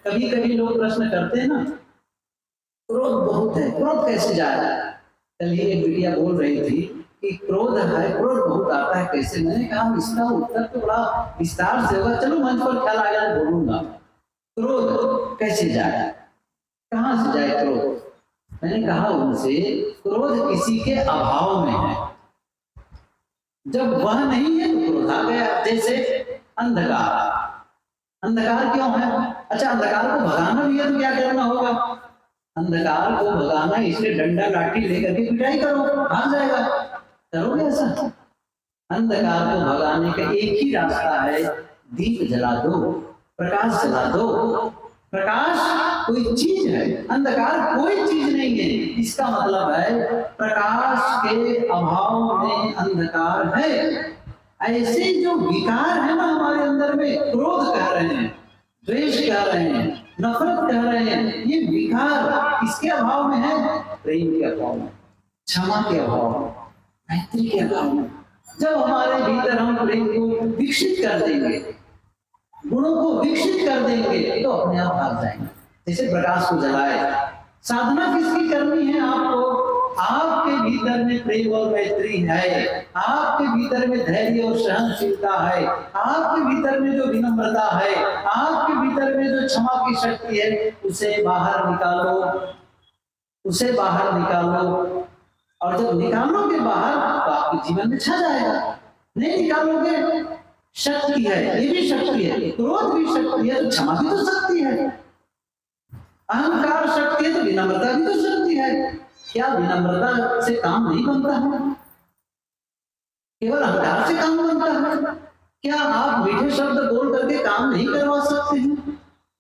कभी कभी लोग प्रश्न करते हैं ना, क्रोध बहुत है, क्रोध कैसे जाए। कल ही एक बिटिया बोल रही थी कि क्रोध है, क्रोध बहुत आता है कैसे। मैंने कहा इसका उत्तर तो बड़ा विस्तार से होगा, चलो मंच पर ख्याल आ गया बोलूंगा। क्रोध कैसे जाए, कहाँ से जाए क्रोध। मैंने कहा उनसे, क्रोध किसी के अभाव में है, जब वह नहीं है तो क्रोध आ गया। जैसे अंधकार, अंधकार क्यों है? अच्छा, अंधकार को भगाना भी है तो क्या करना होगा? अंधकार को भगाना इसलिए डंडा लाठी लेकर के पिटाई करो, भाग जाएगा। करोगे ऐसा? अंधकार को भगाने का एक ही रास्ता है, दीप जला दो, प्रकाश जला दो। प्रकाश कोई चीज है, अंधकार कोई चीज नहीं है। इसका मतलब है प्रकाश के अभाव में अंधकार है। ऐसे जो विकार है ना हमारे अंदर में, क्रोध कह रहे हैं, द्वेष कह रहे हैं, नफरत कह रहे हैं, ये विकार किसके अभाव में है? प्रेम के अभाव में, क्षमा के अभाव में, मैत्री के अभाव में। जब हमारे भीतर हम प्रेम को विकसित कर देंगे, गुणों को विकसित कर देंगे, तो अपने आप भाग जाएंगे। जैसे प्रकाश को जलाए। साधना किसकी करनी है आपको? आपके भीतर में प्रेम और मैत्री है, आपके भीतर में धैर्य और सहनशीलता है, आपके भीतर में जो विनम्रता है, आपके भीतर में जो क्षमा की शक्ति है, उसे बाहर निकालो, उसे बाहर निकालो। और जब निकालोगे बाहर तो आपके जीवन में छा जाएगा। नहीं निकालोगे, शक्ति है, ये भी शक्ति है, क्रोध भी शक्ति है, तो क्षमा भी तो शक्ति है, अहंकार शक्ति है, तो विनम्रता भी तो शक्ति है। क्या विनम्रता से काम नहीं बनता है? केवल अहंकार से काम बनता है? क्या आप मीठे शब्द बोल करके काम नहीं करवा सकते हैं?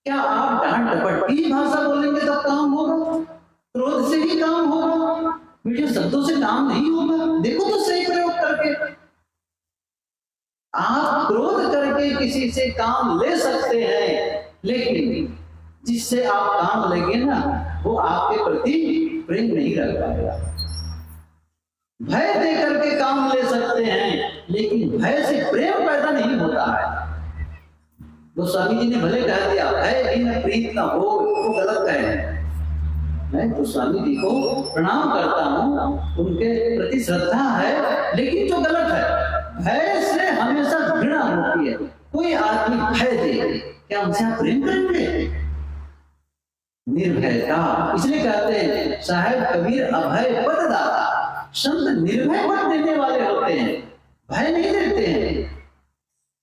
क्या आप डांट डपट की भाषा बोलेंगे तब काम होगा? क्रोध से ही काम होगा? मीठे शब्दों से काम नहीं होगा? देखो तो सही प्रयोग करके। आप क्रोध करके किसी से काम ले सकते हैं, लेकिन जिससे आप काम लेंगे ना, वो आपके प्रति प्रेम नहीं रख पाएगा। भय दे करके काम ले सकते हैं, लेकिन भय से प्रेम पैदा नहीं होता है। गोस्वामी जी ने भले कह दिया भय बिन प्रीत न हो, वो गलत है। मैं गोस्वामी जी को प्रणाम करता हूँ, उनके प्रति श्रद्धा है, लेकिन जो गलत है, भय से हमेशा घृणा होती है। कोई आदमी भय दे, क्या उनसे आप प्रेम करेंगे? निर्भयता, इसलिए कहते हैं साहेब कबीर अभय पद दाता। संत निर्भय पद देने वाले होते हैं, भय नहीं देते हैं।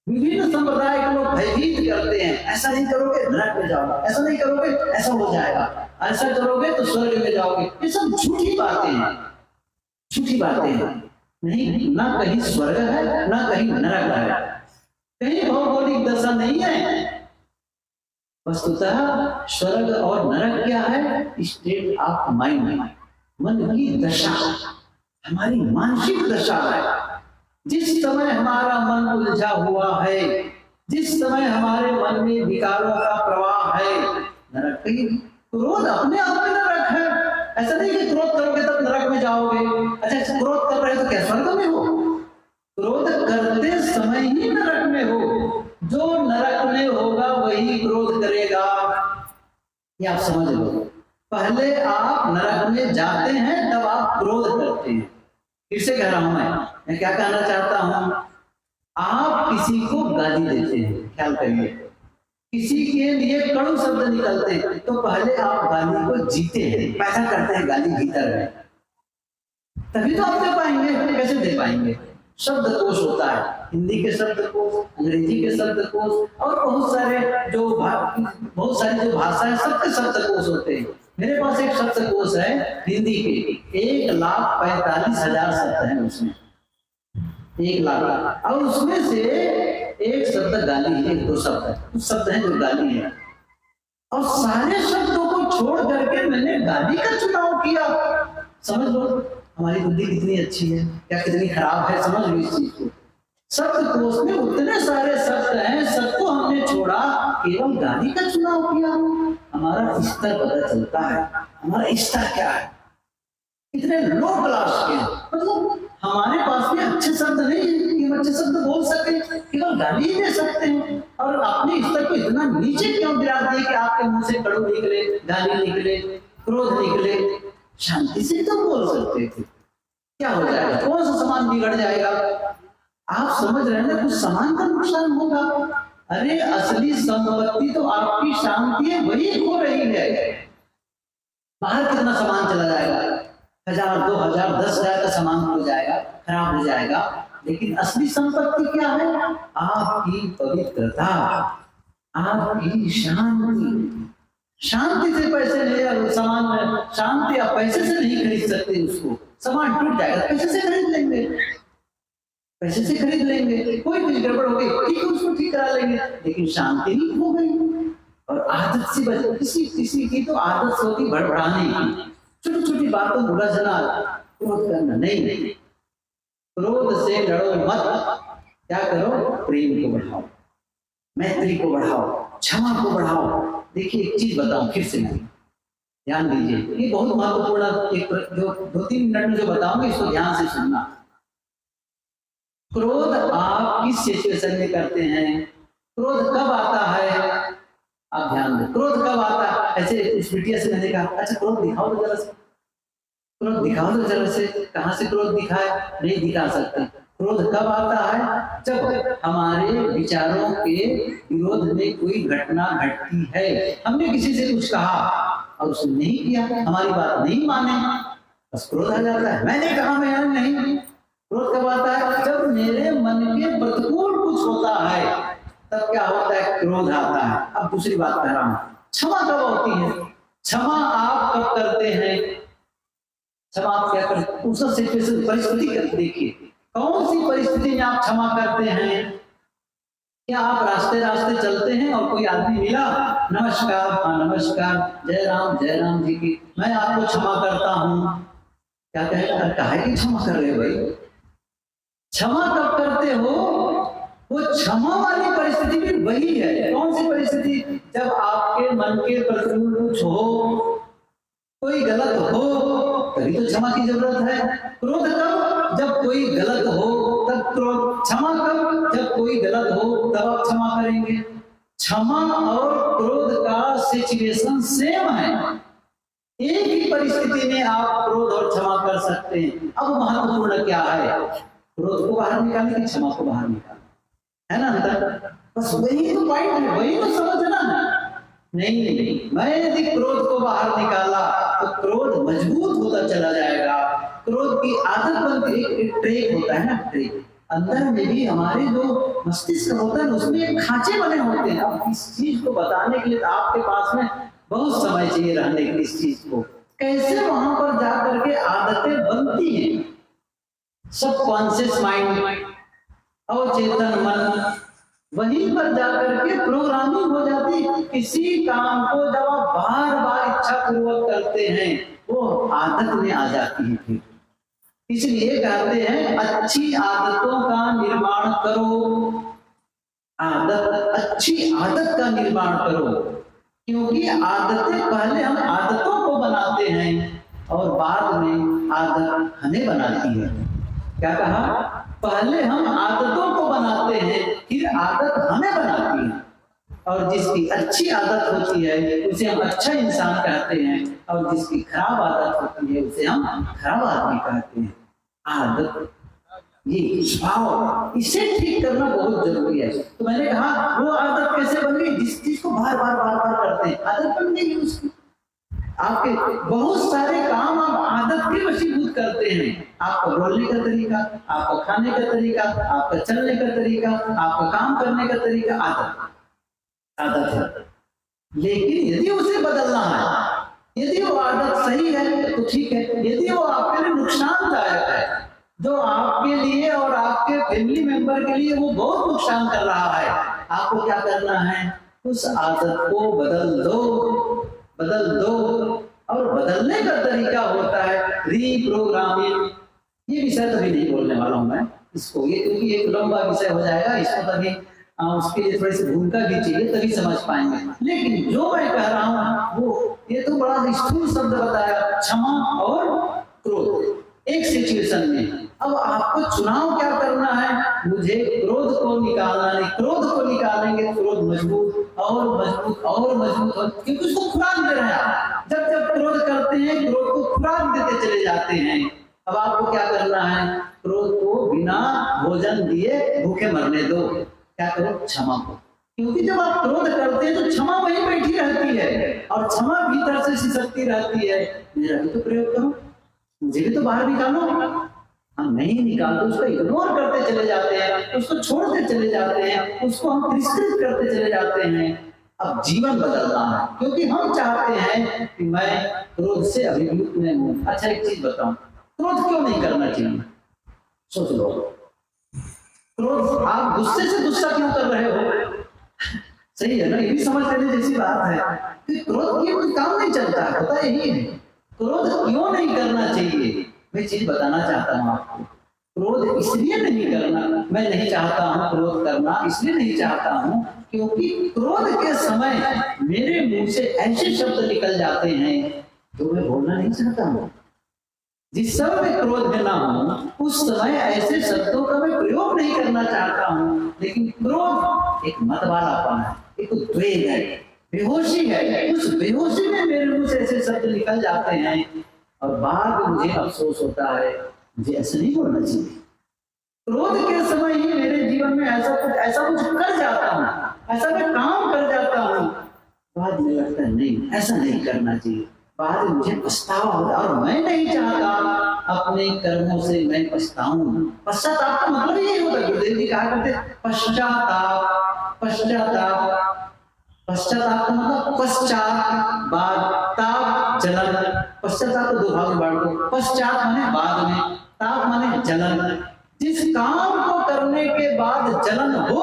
विभिन्न संप्रदाय के लोग भयभीत करते हैं, ऐसा नहीं करोगे नरक में जाओगे, ऐसा नहीं करोगे ऐसा हो जाएगा, ऐसा करोगे तो स्वर्ग में जाओगे। ये सब झूठी बातें हैं, झूठी बातें हैं। नहीं, ना कहीं स्वर्ग है, ना कहीं नरक है, कहीं भौगोलिक दशा नहीं है। वस्तुतः स्वर्ग और नरक क्या है? स्टेट ऑफ माइंड, मन की दशा, हमारी मानसिक दशा है। जिस समय हमारा मन उलझा हुआ है, जिस समय हमारे मन में विकारों का प्रवाह है, नरक ही। क्रोध अपने आप में नरक है। ऐसा नहीं कि क्रोध करोगे तब नरक में जाओगे। अच्छा, क्रोध कर रहे हो तो क्या स्वर्ग में हो? क्रोध करते समय ही नरक में हो। जो नरक में होगा वही क्रोध करेगा, ये आप समझ लो। पहले आप नरक में जाते हैं, तब आप क्रोध करते हैं। फिर से कह रहा हूं मैं क्या कहना चाहता हूं। आप किसी को गाली देते हैं, ख्याल करिए, किसी के लिए कड़ू शब्द निकलते हैं, तो पहले आप गाली को जीते हैं, पैदा करते हैं गाली भीतर में, तभी तो आप दे पाएंगे। कैसे दे पाएंगे? शब्दकोश होता है, हिंदी के शब्दकोश, अंग्रेजी के शब्दकोश, और बहुत सारी जो भाषा है सबके शब्दकोश होते हैं। मेरे पास एक शब्दकोश है हिंदी के, 1,45,000 शब्द हैं उसमें, 1 लाख। और उसमें से एक शब्द गाली है, 2 शब्द कुछ शब्द हैं जो गाली है, और सारे शब्दों को छोड़ करके मैंने गाली का चुनाव किया। समझ लो हमारी बुद्धि कितनी अच्छी है या कितनी खराब है, समझ लो इस चीज को। शब्दकोश में उतने सारे शब्द हैं, सबको हमने छोड़ा, केवल गाली का चुनाव किया। हमारा स्तर पता चलता है, हमारा स्तर क्या है, इतने लो क्लास के। मतलब हमारे पास में अच्छे शब्द नहीं है कि अच्छे शब्द बोल सके, केवल गाली ही दे सकते हैं। और अपने स्तर को इतना नीचे क्यों गिरा दिए कि आपके मुंह से कड़ू निकले, गाली निकले, क्रोध निकले? शांति से तो बोल सकते थे। क्या हो जाएगा? कौन सा सामान बिगड़ जाएगा? आप समझ रहे हैं ना, कुछ सामान का नुकसान होगा। अरे असली संपत्ति तो आपकी शांति है, वही खो रही है। बाहर कितना सामान चला जाएगा, 1000, 2000, 10,000 का सामान हो जाएगा, खराब हो जाएगा, लेकिन असली संपत्ति क्या है? आपकी पवित्रता, आपकी शांति। शांति से पैसे नहीं, सामान में शांति आप पैसे से नहीं खरीद सकते। उसको सामान टूट जाएगा, पैसे से खरीद लेंगे, पैसे से खरीद लेंगे। कोई कुछ गड़बड़ हो गई, ठीक है, उसको ठीक करा लेंगे, लेकिन शांति नहीं हो गई। और आदत से बच, किसी की तो आदत होती बड़बड़ाने की, छोटी छोटी बातों में उलझना, क्रोध करना नहीं। क्रोध से लड़ो मत, क्या करो? प्रेम को बढ़ाओ, मैत्री को बढ़ाओ, क्षमा को बढ़ाओ। देखिए एक चीज बताऊं फिर से, मैं ध्यान दीजिए, ये बहुत महत्वपूर्ण, एक जो 2-3 मिनट में जो बताऊंगा इसको ध्यान से सुनना। क्रोध आप किस सिचुएशन में करते हैं? क्रोध कब आता है? आप ध्यान दें, क्रोध कब आता है? ऐसे इस वीडियो से मैंने कहा, अच्छा क्रोध दिखाओ तो जरा से, क्रोध दिखाओ तो जरा से। कहां से क्रोध दिखाए? नहीं दिखा सकते। क्रोध कब आता है? जब हमारे विचारों के विरोध में कोई घटना घटती है। हमने किसी से कुछ कहा और उसने नहीं किया, हमारी बात नहीं माने, बस क्रोध आ जाता है। मैंने कहा, मैं नहीं। क्रोध कब आता है? जब मेरे मन के प्रतिकूल कुछ होता है, तब क्या होता है? क्रोध आता है। अब दूसरी बात कह रहा हूं, क्षमा कब होती है? क्षमा आप कब करते हैं? क्षमा आप क्या करते हैं? उस सिचुएशन, परिस्थिति देखिए, कौन सी परिस्थिति में आप क्षमा करते हैं? क्या आप रास्ते रास्ते चलते हैं और कोई आदमी मिला, नमस्कार, हाँ नमस्कार, जय राम जी की, मैं आपको क्षमा करता हूँ, क्या कहेगा? काहे की क्षमा कर रहे हो भाई? क्षमा कब करते हो? वो क्षमा वाली परिस्थिति भी वही है। कौन सी परिस्थिति? जब आपके मन के प्रतिकूल कुछ हो, कोई गलत हो, तभी तो क्षमा की जरूरत है। क्रोध कब? जब कोई गलत हो तब क्रोध। क्षमा कब? जब कोई गलत हो तब आप क्षमा करेंगे। क्षमा और क्रोध का सिचुएशन सेम है, एक ही परिस्थिति में आप क्रोध और क्षमा कर सकते हैं। अब महत्वपूर्ण क्या है? क्रोध को बाहर निकालने की, क्षमा को बाहर निकालना, है ना अंतर? बस वही तो पॉइंट है, वही तो समझना है। नहीं, मैं यदि क्रोध को बाहर निकाला तो क्रोध मजबूत होता चला जाएगा। क्रोध की आदत बनती, एक ट्रेक होता है ना, ट्रेक, अंदर में भी हमारे जो मस्तिष्क होता है उसमें एक खांचे बने होते हैं। अब इस चीज को बताने के लिए तो आपके पास में बहुत समय चाहिए रहने के लिए। इस चीज को कैसे वहां पर जाकर के आदतें बनती हैं, सबकॉन्शियस माइंड, अवचेतन मन, वहीं पर जाकर के प्रोग्रामिंग हो जाती है। किसी काम को जब आप बार बार इच्छा पूर्वक करते हैं, वो आदत में आ जाती है। फिर इसलिए कहते हैं अच्छी आदतों का निर्माण करो। अच्छी आदत का निर्माण करो, क्योंकि आदतें, पहले हम आदतों को बनाते हैं और बाद में आदत हमें बनाती है। क्या कहा? पहले हम आदतों को बनाते हैं, फिर आदत हमें बनाती है। और जिसकी अच्छी आदत होती है उसे हम अच्छा इंसान कहते हैं, और जिसकी खराब आदत होती है उसे हम खराब आदमी कहते हैं। आदत, ये स्वभाव, इसे ठीक करना बहुत जरूरी है। तो मैंने कहा वो आदत कैसे बन गई? जिस चीज को बार बार करते हैं, आदत बन गई उसकी। आपके बहुत सारे काम आप आदत के वशीभूत करते हैं। आपका बोलने का तरीका, आपका खाने का तरीका, आपका चलने का तरीका, आपका काम करने का तरीका, आदत है। लेकिन यदि उसे बदलना है, यदि वो आदत सही है तो ठीक है, यदि वो आपके लिए नुकसानदायक है, जो आपके लिए और आपके फैमिली मेंबर के लिए वो बहुत नुकसान कर रहा है, आपको क्या करना है? उस आदत को बदल दो। और बदलने का तरीका होता है रीप्रोग्रामिंग। ये विषय तभी नहीं बोलने वाला हूं मैं इसको, ये क्योंकि एक लंबा विषय हो जाएगा, इसको तभी उसके लिए थोड़ी सी भूमिका भी चाहिए, तभी समझ पाएंगे। लेकिन जो मैं कह रहा हूं वो, ये तो बड़ा स्थूल शब्द बताया, क्षमा और क्रोध एक सिचुएशन में। अब आपको चुनाव क्या करना है, मुझे क्रोध को निकालना नहीं, क्रोध को निकालेंगे क्रोध मजबूत और मजबूत और मजबूत हो, क्योंकि उसको खुराक दे रहे हैं आप। जब जब क्रोध करते हैं क्रोध को खुराक देते चले जाते हैं। अब आपको क्या करना है, क्रोध को बिना भोजन दिए भूखे मरने दो। क्या करो, क्षमा को, क्योंकि जब आप क्रोध करते हैं तो क्षमा वहीं बैठी रहती है और क्षमा भीतर से सिसकती रहती है। मेरा भी तो प्रयोग करो, मुझे भी तो बाहर निकालो। हम नहीं निकालते, उसको इग्नोर करते चले जाते हैं, उसको छोड़ते चले जाते हैं, उसको हम तिरस्कृत करते चले जाते हैं। अब जीवन बदलता है, क्योंकि हम चाहते हैं कि मैं क्रोध से अभिभूत नहीं हूं। अच्छा एक चीज बताऊं, क्रोध क्यों नहीं करना चाहिए, सोच लो। क्रोध, आप गुस्से से गुस्सा क्यों कर रहे हो, सही है ना, ये भी समझ लेने जैसी बात है कि क्रोध ये कोई काम नहीं चलता, होता यही है। क्रोध क्यों नहीं करना चाहिए, मैं चीज बताना चाहता हूँ आपको। क्रोध इसलिए नहीं करना, मैं नहीं चाहता हूँ क्रोध करना, इसलिए नहीं चाहता हूँ क्योंकि क्रोध के समय मेरे मुंह से ऐसे शब्द निकल जाते हैं जो मैं बोलना नहीं चाहता हूँ। जिस समय मैं क्रोध में ना हूँ उस समय ऐसे शब्दों का मैं प्रयोग नहीं करना चाहता हूँ, लेकिन क्रोध एक मत वालापन है, एक द्वेग है, बेहोशी है। उस बेहोशी में मेरे मुंह से ऐसे शब्द निकल जाते हैं और बाद में मुझे अफसोस होता है, मुझे ऐसा नहीं बोलना चाहिए। क्रोध के समय ही मेरे जीवन में ऐसा कुछ कर जाता हूँ, ऐसा मैं काम कर जाता हूँ, बाद में लगता है नहीं ऐसा नहीं करना चाहिए, बाद में मुझे पछतावा होता और मैं नहीं चाहता अपने कर्मों से मैं पछताऊं। पश्चाताप का मतलब यही होता है, गुरुदेव जी कहा करते पश्चाताप, पश्चाताप, पश्चाताप का मतलब पश्चात, बाद, ताप, जलन। पश्चाताप को दो भाग में बांट दो, पश्चात माने बाद में, ताप माने जलन। जिस काम को करने के बाद जलन हो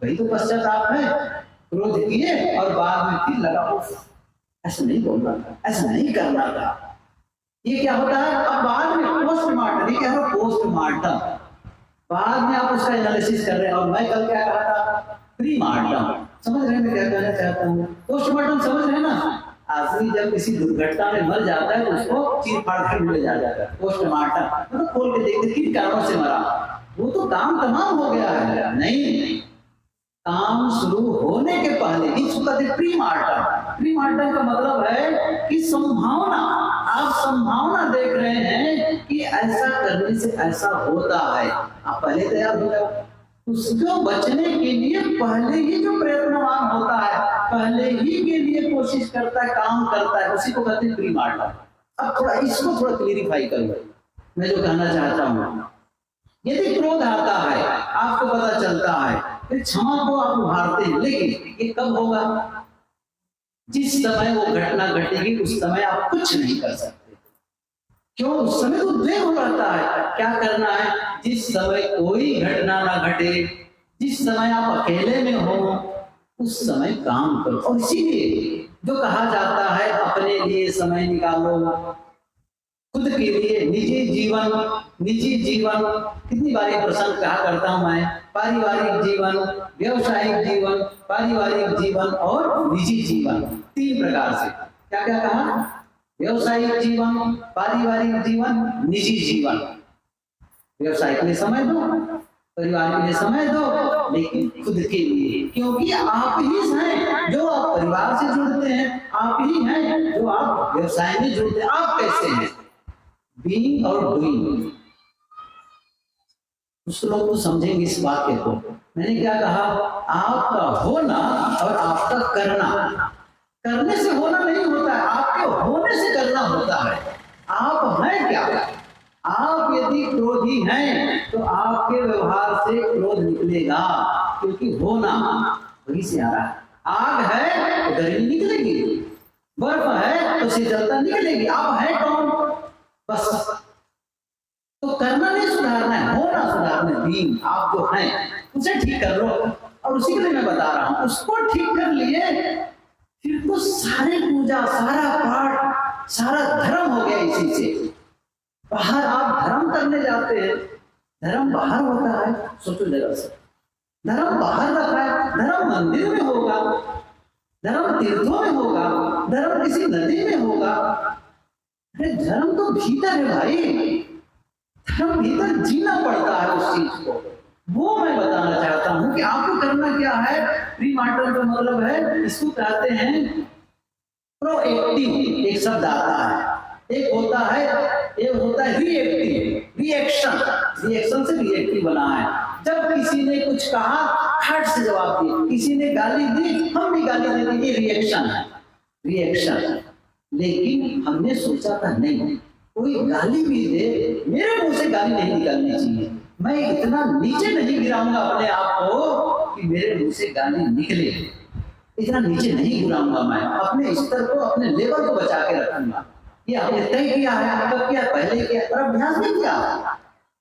वही तो पश्चाताप है। क्रोध किए और बाद में फिर लगा ऐसा नहीं बोलना था, ऐसा नहीं करना था, ये क्या होता है। अब बाद में पोस्टमार्टम, ये कह रहा हूं पोस्टमार्टम, बाद में आप उसका एनालिसिस कर रहे हैं। और मैं कल क्या कहा था, प्रीमार्टम, समझ रहे हैं मैं क्या कहना चाहता हूँ। पोस्टमार्टम समझ रहे हैं ना, आदमी जब किसी दुर्घटना में मर जाता है तो उसको चीर फाड़ कर ले जाया जाता है। पोस्टमार्टम मतलब खोल के देखते किन कारणों से मरा, वो तो काम तमाम हो गया है, नहीं काम शुरू होने के पहले ही उसका प्रीमार्टम। प्रीमार्टम का मतलब है कि संभावना, आप संभावना देख रहे हैं कि ऐसा करने से ऐसा होता है, आप पहले तैयार हो जाओ। उसको बचने के लिए पहले ही जो प्रयत्नवान होता है, पहले ही के लिए कोशिश करता है, काम करता है, उसी को कहते हैं प्रीमार्टम। अब थोड़ा इसको थोड़ा क्लियरिफाई करूंगा, मैं जो कहना चाहता हूँ। यदि क्रोध आता है, आपको पता चलता है, फिर क्षमा को आप उभारते हैं, लेकिन ये कब होगा, जिस समय वो घटना घटेगी उस समय आप कुछ नहीं कर सकते। क्यों, उस समय तो द्वेग रहता है। क्या करना है, जिस समय कोई घटना ना घटे, जिस समय आप अकेले में हो उस समय काम करो। और इसीलिए जो कहा जाता है अपने लिए समय निकालो, खुद के लिए निजी जीवन, कितनी बार प्रसंग कहा करता हूं मैं, पारिवारिक जीवन, व्यवसायिक जीवन, पारिवारिक जीवन और निजी जीवन, तीन प्रकार से। क्या क्या कहा, व्यवसायिक जीवन, पारिवारिक जीवन, निजी जीवन। व्यवसाय के लिए समय दो, परिवार के लिए समय दो, लेकिन खुद के लिए, क्योंकि आप ही हैं जो आप परिवार से जुड़ते हैं, आप ही हैं जो आप व्यवसाय में जुड़ते हैं। आप कैसे हैं, बीइंग और डूइंग। कुछ लोग तो समझेंगे इस वाक्य को। मैंने क्या कहा, आपका होना और आपका करना, करने से होना नहीं होता है, आपके होने से करना होता है। आप हैं क्या, आप यदि क्रोधी हैं तो आपके व्यवहार से क्रोध निकलेगा, क्योंकि होना वही से आ रहा है। आग है तो गर्मी निकलेगी, बर्फ है तो शीतलता निकलेगी। आप हैं कौन, बस। तो करना नहीं सुधारना है, होना सुधारना है। बीइंग, आप जो हैं उसे ठीक कर लो, और उसी के लिए मैं बता रहा हूं, उसको ठीक कर लिए फिर तो सारी पूजा, सारा पाठ, सारा धर्म हो गया इसी से। बाहर आप धर्म करने जाते हैं, धर्म बाहर होता है, सोचो जरा से, धर्म बाहर रखा है, धर्म मंदिर में होगा, धर्म तीर्थों में होगा, धर्म किसी नदी में होगा। अरे धर्म तो भीतर है भाई, धर्म भीतर जीना पड़ता है उस चीज को। वो मैं बताना चाहता हूं कि आपको करना क्या है। प्रीमार्टल का मतलब है, इसको कहते हैं प्रोएक्टिव, एक शब्द आता है, एक होता है रिएक्टिव, रिएक्शन से रिएक्टिव बना है। जब किसी ने कुछ कहा, हट से जवाब दिए, किसी ने गाली दी, हम भी गाली दे दी, ये रिएक्शन है, रिएक्शन। लेकिन हमने सोचा था नहीं, कोई गाली भी दे, मेरे मुंह से गाली नहीं निकलनी चाहिए, मैं इतना नीचे नहीं गिराऊंगा अपने आप को कि मेरे मुंह से गाली निकले, इतना नीचे नहीं गिराऊंगा, मैं अपने स्तर को, अपने लेवल को बचा के रखूंगा। ये आपने तय किया है, कब किया, पहले किया, और अभ्यास भी किया,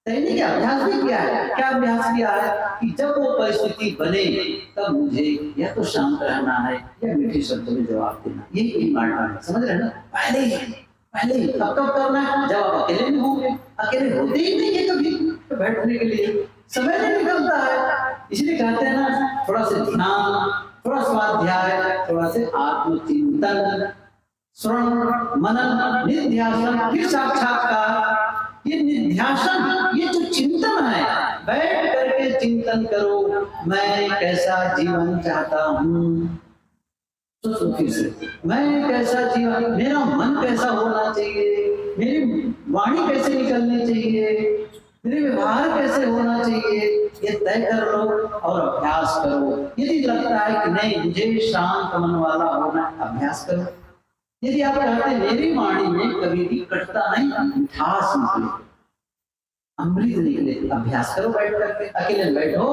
तय नहीं किया, अभ्यास भी किया है। क्या अभ्यास किया है कि जब वो परिस्थिति बने तब मुझे या तो शांत रहना है या मीठे शब्दों में जवाब देना, यही मानना है, समझ रहे हैं ना। पहले ही अब कब करना है, जब आप अकेले में होंगे, अकेले होते ही नहीं है कभी, तो बैठने के लिए समय नहीं निकलता है। इसलिए कहते हैं ना, थोड़ा सा ध्यान, थोड़ा स्वाध्याय, थोड़ा से आत्मचिंतन, श्रवण मनन निध्यासन, फिर साक्षात्कार। ये निध्यासन, ये जो चिंतन है, बैठ करके चिंतन करो, मैं कैसा जीवन चाहता हूँ, तो फिर से मैं कैसा जीवन, मेरा मन कैसा होना चाहिए, मेरी वाणी कैसे निकलनी चाहिए, मेरे व्यवहार कैसे होना चाहिए, ये तय कर लो और अभ्यास करो। यदि लगता है कि नहीं मुझे शांत मन वाला होना, अभ्यास करो। यदि आप कहते हैं मेरी वाणी में कभी भी कटता नहीं, मिठास निकले, अमृत निकले, अभ्यास करो बैठ करके, अकेले बैठो,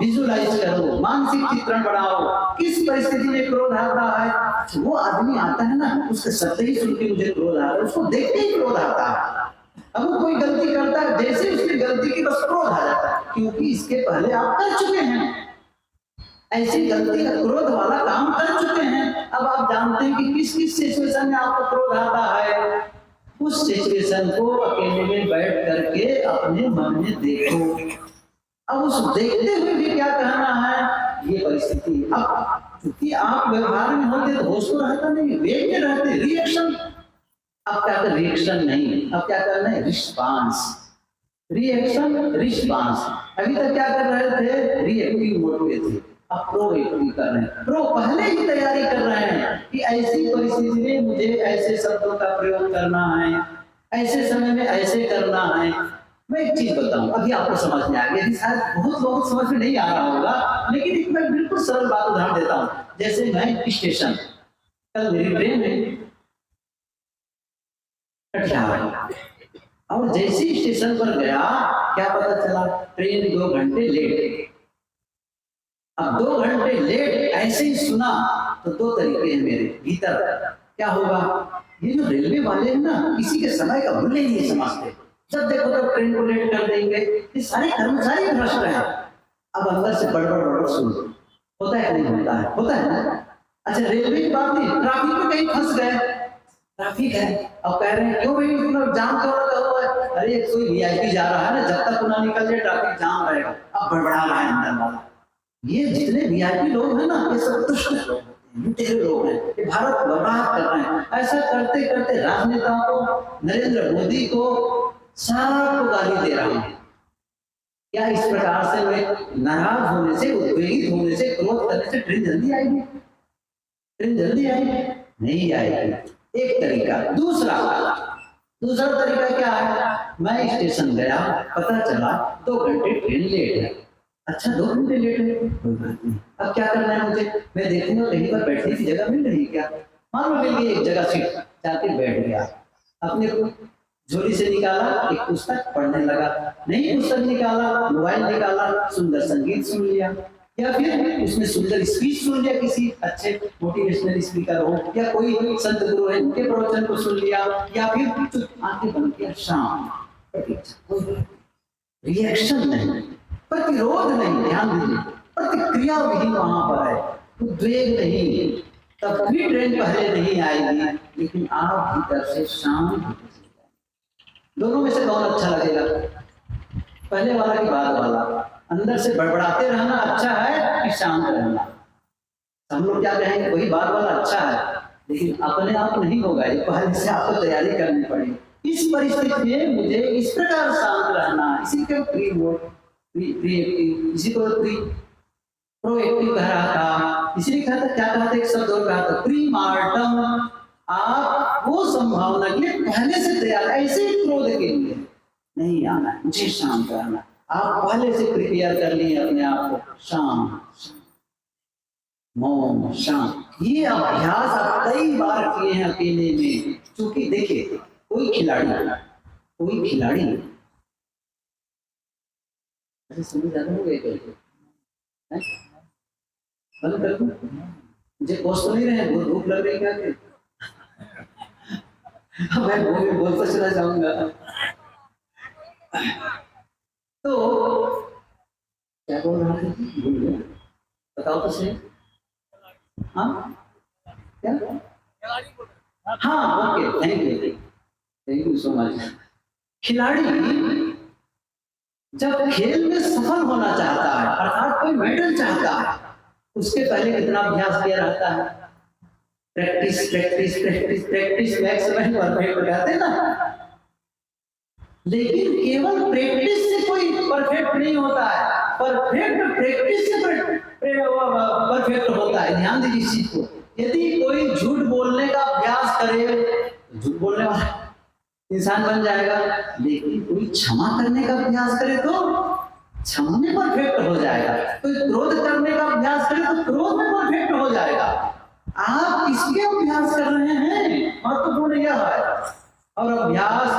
विजुअलाइज करो, मानसिक चित्रण बढ़ाओ, किस परिस्थिति में क्रोध आता है। वो आदमी आता है ना, उसके शब्द ही सुन के मुझे क्रोध आ रहा है, उसको देखते ही क्रोध आता है। अब वो कोई गलती करता है, जैसे उसकी गलती की बस क्रोध आ जाता है, क्योंकि इसके पहले आप कर चुके हैं, ऐसी गलती का क्रोध वाला काम कर चुके हैं। अब आप जानते हैं कि किस किस सिचुएशन में आपको क्रोध आता है, उस सिचुएशन को अकेले में बैठ करके अपने मन में देखो। अब उस देखते हुए भी क्या कहना है, ये परिस्थिति, अब क्योंकि आप व्यवहार में होते तो होश तो रहता नहीं, वेग में रहते, रिएक्शन। अब क्या कर, रिएक्शन नहीं, अब क्या करना है, रिस्पांस, रिएक्शन रिस्पांस। अभी तक क्या कर रहे थे, रिएक्टिव मोड पे थे, अब प्रोएक्टिव कर रहे हैं। प्रो पहले ही तैयारी कर रहे हैं कि ऐसी परिस्थिति में मुझे ऐसे शब्दों का प्रयोग करना है, ऐसे समय में ऐसे करना है। मैं एक चीज बताऊं, अभी आपको समझ में आ गया, शायद बहुत लोग समझ में नहीं आ रहा होगा, लेकिन एक मैं बिल्कुल सरल बात उदाहरण देता हूँ। जैसे मैं स्टेशन, कल मेरी ट्रेन में और जैसे स्टेशन पर गया, क्या पता चला, ट्रेन 2 घंटे लेट। अब 2 घंटे लेट ऐसे ही सुना तो 2 तरीके हैं मेरे भीतर, क्या होगा, ये जो रेलवे वाले हैं ना, किसी के समय का मूल्य ही नहीं समझते, जब देखो तब ट्रेन को लेट कर देंगे, ये सारे कर्मचारी भ्रष्ट हैं। अब अंदर से बड़बड़ सुन, होता है नहीं होता है, होता है ना। अच्छा रेलवे की बात नहीं, ट्रैफिक में कहीं फंस गए, ट्रैफिक है, अब कह रहे हैं क्यों भाई जाम क्यों लगा है, अरे कोई वीआईपी जा रहा है ना, जब तक ना निकल जाए ट्रैफिक जाम रहेगा, अब बड़बड़ा रहा है अंदर वाला। ये जितने वीआईपी लोग हैं ना, ये सब दुष्ट लोग, लुटेरे लोग हैं, ये भारत बर्बाद कर रहे हैं। ऐसा करते करते राजनेताओं को, नरेंद्र मोदी को, सबको गाली दे रहा हूं। क्या इस प्रकार से मैं नाराज होने से, उद्वेलित होने से, क्रोध करने से ट्रेन जल्दी आएगी? ट्रेन जल्दी आएगी? नहीं आएगी। एक तरीका। दूसरा तरीका क्या है, मैं स्टेशन गया, पता चला 2 घंटे ट्रेन लेट है। अच्छा 2 घंटे लेट है, कोई बात नहीं, अब क्या करना है मुझे, मैं देखूंगा कहीं पर बैठने की जगह मिल रही है क्या। मान लो मिल गई एक जगह, सीट जाके बैठ गया, अपने को झोली से निकाला, एक पुस्तक पढ़ने लगा, नहीं पुस्तक निकाला, मोबाइल निकाला, सुंदर संगीत सुन लिया, या फिर उसमें सुंदर स्पीच सुन लिया, किसी अच्छे मोटिवेशनल स्पीकर हो या कोई संत गुरु है उनके प्रवचन को सुन लिया, या फिर चुप आंखें बंद किया, शाम। रिएक्शन नहीं, प्रतिरोध नहीं, ध्यान दीजिए, प्रतिक्रिया भी वहां पर है, उद्वेग नहीं, तब भी ट्रेन पहले नहीं आएगी, लेकिन आप भीतर से शांत। दोनों में से कौन अच्छा लगेगा, पहले वाला कि बाद वाला? अंदर से बड़बड़ाते रहना अच्छा है कि शांत रहना? हम लोग क्या कहेंगे, वही बाद वाला अच्छा है, लेकिन अपने आप नहीं होगा, ये पहले से आपको तैयारी करनी पड़ेगी। इस परिस्थिति में मुझे इस प्रकार शांत रहना, इसी को इसी को प्रोएक्टिव कह रहा था। इसलिए कहा था, क्या कहा था, एक शब्द और कहा था, प्री मार्टम। आप वो संभावना के लिए पहले से तैयार, ऐसे ही क्रोध के लिए नहीं आना है, मुझे शांत रहना। आप पहले से प्रिपेयर कर लिए अपने आप को, शांत, मौन, शांत। ये अभ्यास आप कई बार किए हैं अकेले में। क्योंकि देखिए, कोई खिलाड़ी समझ ज्यादा हो गए बंद कर दूं? मुझे कोस तो नहीं रहे, बहुत भूख लग रही क्या के? मैं बोलता चला जाऊंगा। तो क्या बोल रहा था, भूल गया, बताओ तो सही। हाँ क्या? हाँ, okay, thank you so much. खिलाड़ी जब खेल में सफल होना चाहता है, अर्थात कोई मेडल चाहता है, उसके पहले कितना अभ्यास किया रहता है? Practice practice practice practice max में परफेक्ट हो जाते हैं ना। लेकिन केवल प्रैक्टिस से कोई परफेक्ट नहीं होता है, परफेक्ट प्रैक्टिस से परफेक्ट होता है। ध्यान दीजिए इस चीज को। यदि कोई झूठ बोलने का अभ्यास करे तो झूठ बोलने वाला इंसान बन जाएगा, लेकिन कोई क्षमा करने का अभ्यास करे तो क्षमा में परफेक्ट हो जाएगा। कोई क्रोध करने का अभ्यास करे तो क्रोध में परफेक्ट हो जाएगा। आप किसके अभ्यास कर रहे हैं, महत्वपूर्ण यह है। और अभ्यास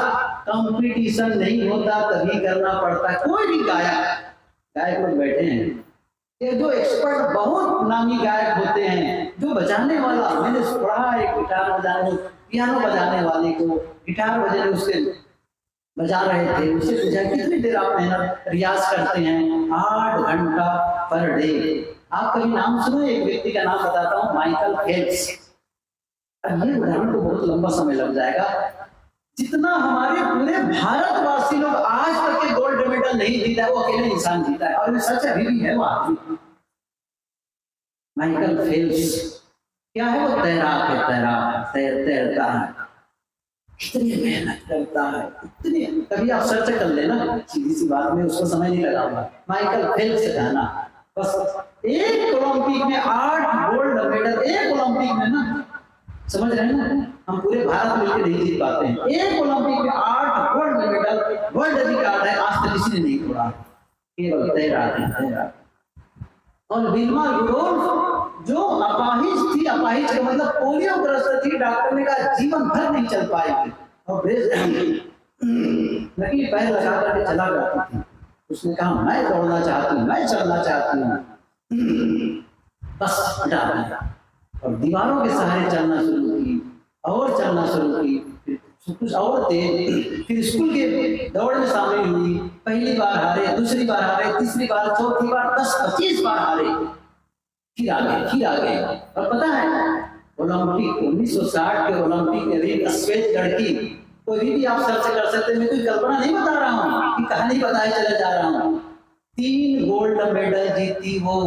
कंपटीशन नहीं होता, तभी करना पड़ता है। कोई भी गायक लोग बैठे हैं, ये जो एक्सपर्ट बहुत नामी गायक होते हैं, जो बजाने वाला, मैंने पढ़ा एक गिटार बजाने, पियानो बजाने वाले को गिटार बजाने उसके बजा रहे थे, उससे पूछा कितनी देर आप मेहनत रियाज करते हैं? 8 घंटा पर डे। आप कभी नाम सुने? एक व्यक्ति का नाम बताता हूँ, माइकल फेल्प्स। अब ये उदाहरण को बहुत लंबा समय लग जाएगा। जितना हमारे पूरे भारतवासी लोग आज तक के गोल्ड मेडल नहीं जीता है, वो अकेले इंसान जीता है। और ये सच अभी भी है वो आदमी, माइकल फेल्प्स। क्या है वो? तैराक है, तैरता है, कितनी मेहनत करता है, इतनी। कभी आप सर्च कर लेना, सीधी सी बात में उसको समय नहीं लगाऊंगा। माइकल फेल्प्स से कहना, बस एक ओलंपिक में 8 गोल्ड मेडल, एक ओलंपिक में ना, समझ रहे हैं ना, हम पूरे भारत मिलकर नहीं जीत पाते हैं। एक ओलंपिक में 8 गोल्ड मेडल, वर्ल्ड रिकॉर्ड है, आज तक किसी ने नहीं तोड़ा, केवल तैराक है। और विल्मा रूडोल्फ जो अपाहिज थी, अपाहिज का मतलब पोलियो ग्रस्त थी, डॉक्टर ने कहा जीवन भर नहीं चल पाएगी, और नकली पैर लगा करके चला करती थी। उसने कहा मैं दौड़ना चाहती हूँ, मैं चलना चाहती हूँ, बस हटा दिया और दीवारों के सहारे चलना शुरू की, और चलना शुरू की, कुछ और तेज। फिर स्कूल के दौड़ में शामिल हुई, पहली बार हारे, दूसरी बार हारे, तीसरी बार, चौथी बार, 10-25 बार हारे, फिर आगे। और पता है ओलंपिक 1960 के ओलंपिक में एक श्वेत लड़की, कोई भी आप सर्च कर सकते हैं, मैं कोई कल्पना नहीं बता रहा हूँ कि कहानी बताए चले जा रहा हूँ। 3 गोल्ड मेडल जीती वो,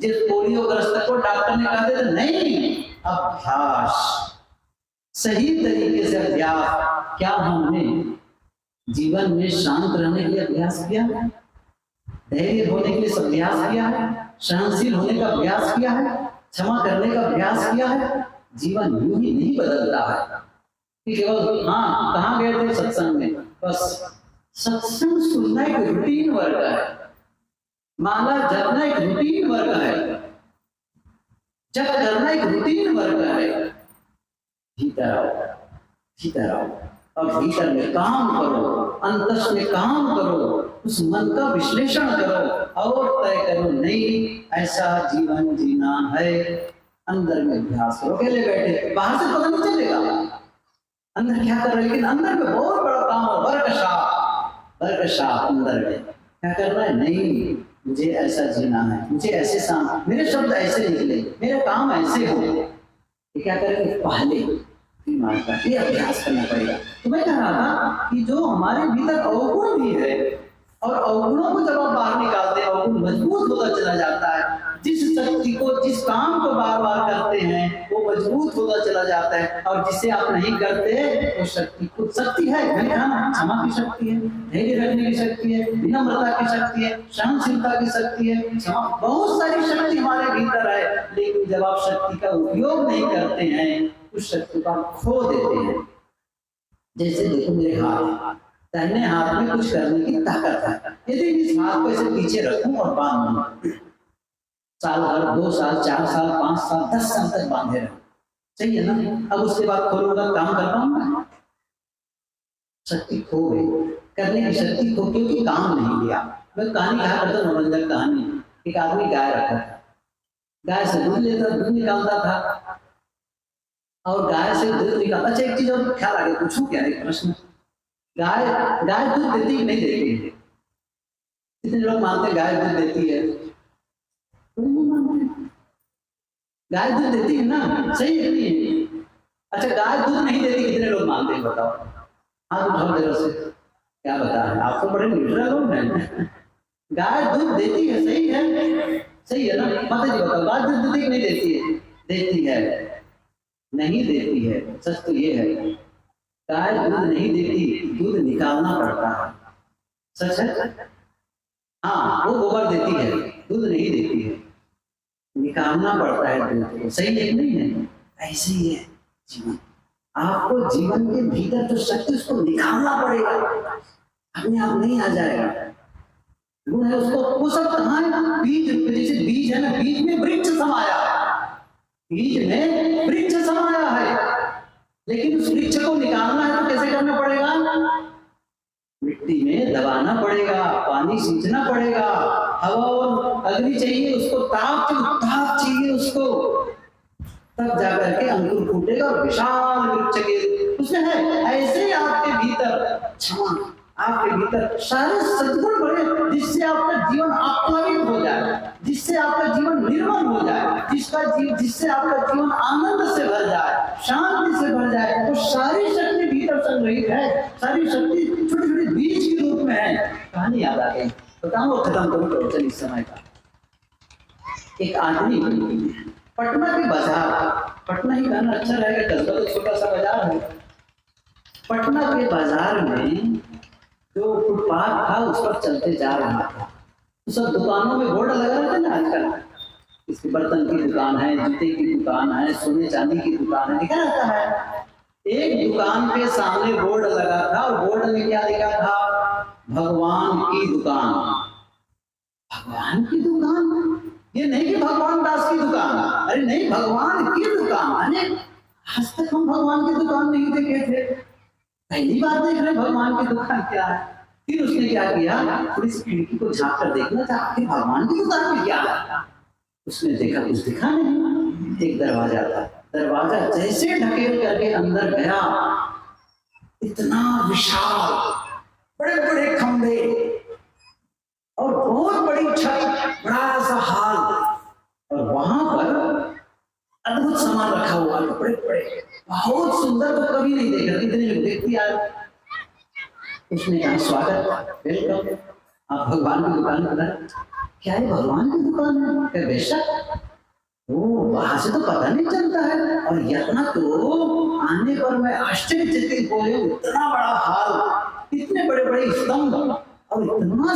जिस पोलियो ग्रस्त को डॉक्टर ने कहा था नहीं, अभ्यास, सही तरीके से अभ्यास। क्या हमने जीवन में शांत रहने के लिए अभ्यास किया है? धैर्य होने के लिए अभ्यास किया है? सहनशील होने का अभ्यास किया है? क्षमा करने का अभ्यास किया है? जीवन यूं ही नहीं बदलता है कि केवल हाँ कहाँ गए थे सत्संग में, बस सत्संग सुनना एक रूटीन वर्क है, माला जपना एक रूटीन वर्क है, जप करना एक रूटीन वर्क है। भीतर आओ और भीतर में काम करो, अंतस में काम करो, उस मन का विश्लेषण करो और तय करो नहीं ऐसा जीवन जीना है। अंदर में अभ्यास करो। अकेले बैठे बाहर से पता नहीं चलेगा अंदर क्या कर रहे, लेकिन अंदर में बहुत बड़ा काम है, वर्कशॉप अंदर में क्या करना है? नहीं मुझे ऐसा जीना है, मुझे ऐसे शाम, मेरे शब्द ऐसे निकले, मेरे काम ऐसे हो। ये क्या करेंगे? पहले ये अभ्यास करना पड़ेगा। तो मैं कह रहा था कि जो हमारे भीतर अवगुण भी है, और अवगुणों को जब आप बाहर निकालते हैं, अवगुण मजबूत होता चला जाता है। जिस शक्ति को, जिस काम को बार बार करते हैं वो मजबूत होता चला जाता है, और जिसे आप नहीं करते वो शक्ति खुद शक्ति है। मैंने कहा ना, क्षमा की शक्ति है, धैर्य रखने की शक्ति है, विनम्रता की शक्ति है, सहनशीलता की शक्ति है, क्षमा, बहुत सारी शक्ति हमारे भीतर है। लेकिन जब आप शक्ति का उपयोग नहीं करते हैं उस शक्ति को आप खो देते हैं। जैसे देखो मेरे हाथ, दाहिने हाथ में कुछ करने की ताकत है, यदि इस हाथ को ऐसे पीछे रखूं और बांध दूं, साल भर, 2 साल, 4 साल, 5 साल, 10 साल तक बांधे रहो, सही है ना। अब उसके बाद खोलूंगा, काम कर पाऊंगा? शक्ति खो गई, करने की शक्ति खो, क्योंकि काम नहीं लिया। मैं कहानी कहा करता, मनोरंजक कहानी। एक आदमी गाय रखा था, गाय से दूध लेता, दूध निकालता था, और गाय से दूध निकाल। अच्छा, एक चीज और ख्याल आ गया, पूछूं क्या एक प्रश्न, गाय दूध देती नहीं देती है? कितने लोग मानते गाय दूध देती है? गाय दूध देती है ना, सही है नहीं? अच्छा, गाय दूध नहीं देती, कितने लोग मानते हैं बताओ? हाँ, बहुत देर से क्या बता रहे हैं आप, तो बड़े न्यूट्रल लोग हैं। गाय दूध देती है, सही है, सही है ना? माता जी बताओ, गाय दूध देती नहीं देती है? देती है, नहीं देती है। सच तो ये है, गाय दूध नहीं देती, दूध निकालना पड़ता है। सच है? हाँ, वो गोबर देती है, दूध नहीं देती है, निकालना पड़ता है दूध को। सही है नहीं है? ऐसे ही है जीवन। आपको जीवन के भीतर जो शक्ति, उसको निकालना पड़ेगा, अपने आप नहीं आ जाएगा। गुण है उसको, वो सब कहाँ है? बीज, जैसे बीज है ना, बीज में वृक्ष समाया है, बीज में वृक्ष समाया है, लेकिन उस वृक्ष को निकालना है तो कैसे करना पड़ेगा? मिट्टी में दबाना पड़ेगा, पानी सींचना पड़ेगा, हवा और अग्नि चाहिए उसको, ताप चाहिए उसको, तब जाकर के अंकुर फूटेगा और विशाल वृक्ष के उसमें है। ऐसे आपके भीतर क्षमा, आपके भीतर सारे सद्गुण बढ़े, जिससे आपका जीवन आप्लावित हो जाए, जिससे आपका जीवन निर्मल हो जाए, जिससे आपका जीवन आनंद से भर जाए, शांति से भर जाए। तो सारी शक्ति भीतर संग्रहित है, सारी शक्ति छोटे छोटे बीज के रूप में है। कहानी याद आ गई, बताओ, खत्म करूं प्रवचन इस समय का। एक आदमी पटना के बाजार, पटना ही कहना अच्छा रहेगा, कस्बा तो छोटा सा बाजार है। पटना के बाजार में जो फुटपाथ था उस पर चलते जा रहा था, तो सब दुकानों में बोर्ड लगा रहते ना आजकल, इसके बर्तन की दुकान है, जूते की दुकान है, सोने चांदी की दुकान है, लिखा रहता है। एक दुकान के सामने बोर्ड लगा था, और बोर्ड में क्या लिखा था? भगवान की दुकान। भगवान की दुकान? ये नहीं कि भगवान दास की दुकान, अरे नहीं, भगवान की दुकान। अरे आज तक हम भगवान की दुकान नहीं देखे थे, पहली बार देख रहे भगवान की दुकान क्या है। फिर उसने क्या किया, थोड़ी सी खिड़की को झांक कर देखना था आखिर भगवान की दुकान में क्या है। उसने देखा, कुछ दिखा नहीं। एक दरवाजा था, दरवाजा जैसे ढकेल करके अंदर गया, इतना विशाल, बड़े बड़े खंभे और बहुत बड़ी छत, बड़ा सा हाल, और वहां पर अद्भुत सामान रखा हुआ, बड़े बड़े, बहुत सुंदर, तो कभी नहीं देखा, कितने लोग देखते आए। उसने कहा, स्वागत, वेलकम, आप भगवान की दुकान पर। क्या है, भगवान की दुकान है? क्या बेशक, ओ वहां से तो पता नहीं चलता है, और इतना तो आने पर मैं आश्चर्यचकित हो गया, इतना बड़ा हाल, इतने बड़े बड़े स्तंभ, और इतना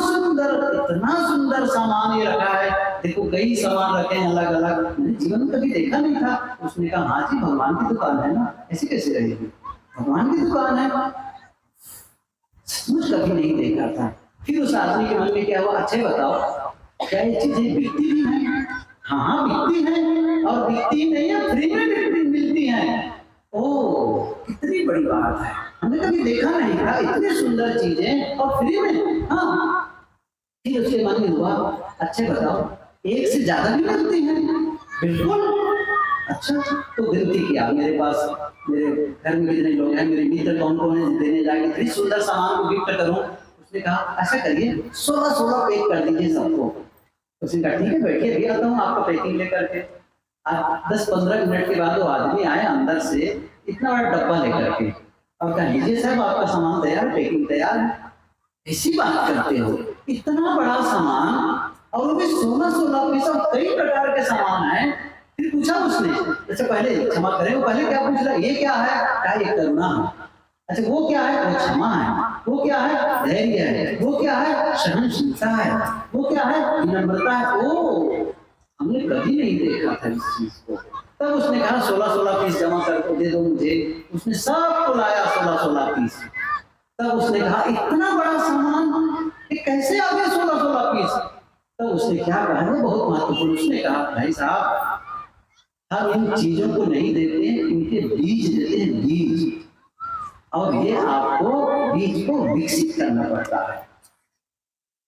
सुंदर सामान ये रखा है। देखो, कई सामान रखे हैं अलग अलग, मैंने जीवन में कभी देखा नहीं था। उसने कहा, हाँ जी, भगवान की दुकान है ना, ऐसी कैसे रहेगी, भगवान की दुकान है, सचमुच कभी नहीं देखा था। फिर उस आदमी के मन में क्या हुआ, अच्छे बताओ, क्या ये चीजें बिकती भी हैं? हाँ, बिकती हैं, और बिकती नहीं है, फ्री में मिलती हैं। ओह, कितनी बड़ी बात है, हमने कभी देखा नहीं था, इतनी सुंदर चीजें और फ्री में। हाँ, फिर उसके मन में हुआ, अच्छे बताओ, एक से ज्यादा भी मिलती हैं? बिल्कुल। अच्छा, तो गिनती किया, मेरे पास, मेरे घर में कितने लोग हैं, मेरे मित्र कौन कौन है, देने जाके इतनी सुंदर सामान को गिफ्ट करूं। उसने कहा, ऐसा करिए, 16 पैक कर दीजिए सबको। उसने कहा, ठीक है, बैठिए, भी आता हूँ आपका पैकिंग लेकर के। 10-15 मिनट के बाद वो आदमी आए अंदर से, इतना बड़ा डब्बा लेकर के, और कहा, लीजिए साहब, आपका सामान तैयार है, पैकिंग तैयार है। ऐसी बात करते हो, इतना बड़ा सामान और वो भी 16 पीस और कई प्रकार के सामान है। फिर पूछा उसने, अच्छा पहले क्षमा करें, वो पहले क्या पूछ रहा, ये क्या है? क्या? ये करुणा है। अच्छा वो क्या है? वो क्षमा है। वो क्या है? धैर्य है। वो क्या है? सहनशीलता है। वो क्या है? विनम्रता है। ओ, हमने कभी नहीं देखा था इस चीज को। तब उसने कहा 16 पीस जमा करके दे दो मुझे। उसने सबको लाया 16 पीस। तब उसने कहा इतना बड़ा सामान ये कैसे आ गया 16 पीस? तब उसने क्या कहा है बहुत महत्वपूर्ण, उसने कहा भाई साहब हम इन चीजों को नहीं देते हैं, इनके बीज देते हैं, बीज। और ये आपको बीज को विकसित करना पड़ता है।